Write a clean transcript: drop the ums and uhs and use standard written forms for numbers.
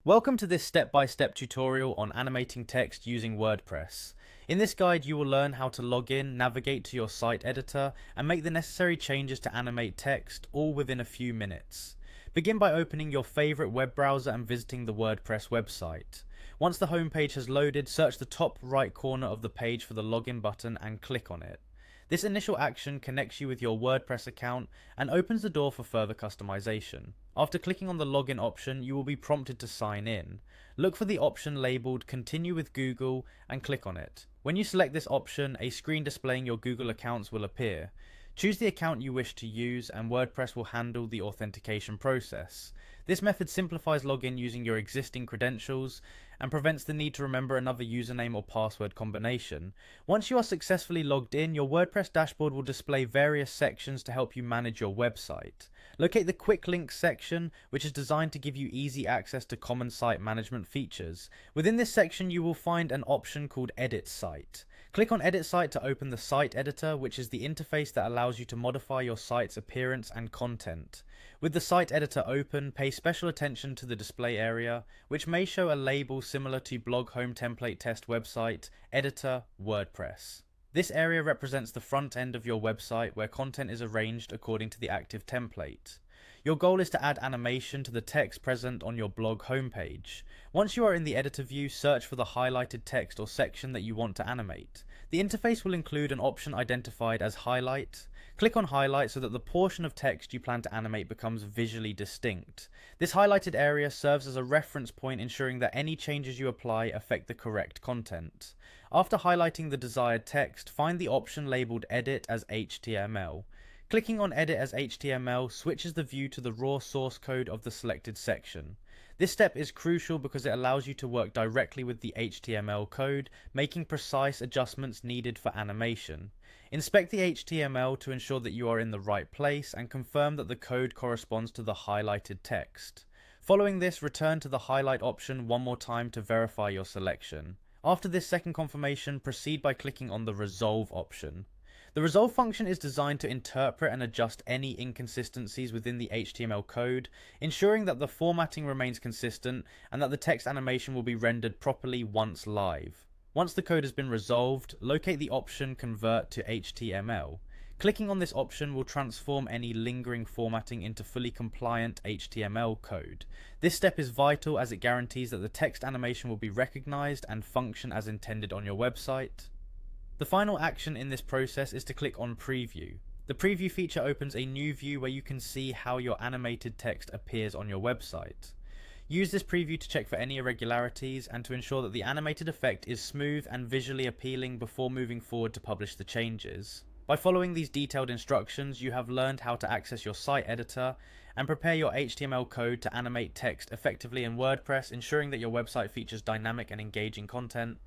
Welcome to this step-by-step tutorial on animating text using WordPress. In this guide you will learn how to log in, navigate to your site editor, and make the necessary changes to animate text, all within a few minutes. Begin by opening your favorite web browser and visiting the WordPress website. Once the home page has loaded, search the top right corner of the page for the login button and click on it. This initial action connects you with your WordPress account and opens the door for further customization. After clicking on the login option, you will be prompted to sign in. Look for the option labeled Continue with Google and click on it. When you select this option, a screen displaying your Google accounts will appear. Choose the account you wish to use and WordPress will handle the authentication process. This method simplifies login using your existing credentials and prevents the need to remember another username or password combination. Once you are successfully logged in, your WordPress dashboard will display various sections to help you manage your website. Locate the Quick Links section, which is designed to give you easy access to common site management features. Within this section, you will find an option called Edit Site. Click on Edit Site to open the site editor, which is the interface that allows you to modify your site's appearance and content. With the site editor open, pay special attention to the display area, which may show a label similar to Blog Home Template Test Website, Editor, WordPress. This area represents the front end of your website where content is arranged according to the active template. Your goal is to add animation to the text present on your blog homepage. Once you are in the editor view, search for the highlighted text or section that you want to animate. The interface will include an option identified as Highlight. Click on Highlight so that the portion of text you plan to animate becomes visually distinct. This highlighted area serves as a reference point, ensuring that any changes you apply affect the correct content. After highlighting the desired text, find the option labeled Edit as HTML. Clicking on Edit as HTML switches the view to the raw source code of the selected section. This step is crucial because it allows you to work directly with the HTML code, making precise adjustments needed for animation. Inspect the HTML to ensure that you are in the right place and confirm that the code corresponds to the highlighted text. Following this, return to the highlight option one more time to verify your selection. After this second confirmation, proceed by clicking on the Resolve option. The resolve function is designed to interpret and adjust any inconsistencies within the HTML code, ensuring that the formatting remains consistent and that the text animation will be rendered properly once live. Once the code has been resolved, locate the option Convert to HTML. Clicking on this option will transform any lingering formatting into fully compliant HTML code. This step is vital as it guarantees that the text animation will be recognized and function as intended on your website. The final action in this process is to click on Preview. The Preview feature opens a new view where you can see how your animated text appears on your website. Use this preview to check for any irregularities and to ensure that the animated effect is smooth and visually appealing before moving forward to publish the changes. By following these detailed instructions, you have learned how to access your site editor and prepare your HTML code to animate text effectively in WordPress, ensuring that your website features dynamic and engaging content.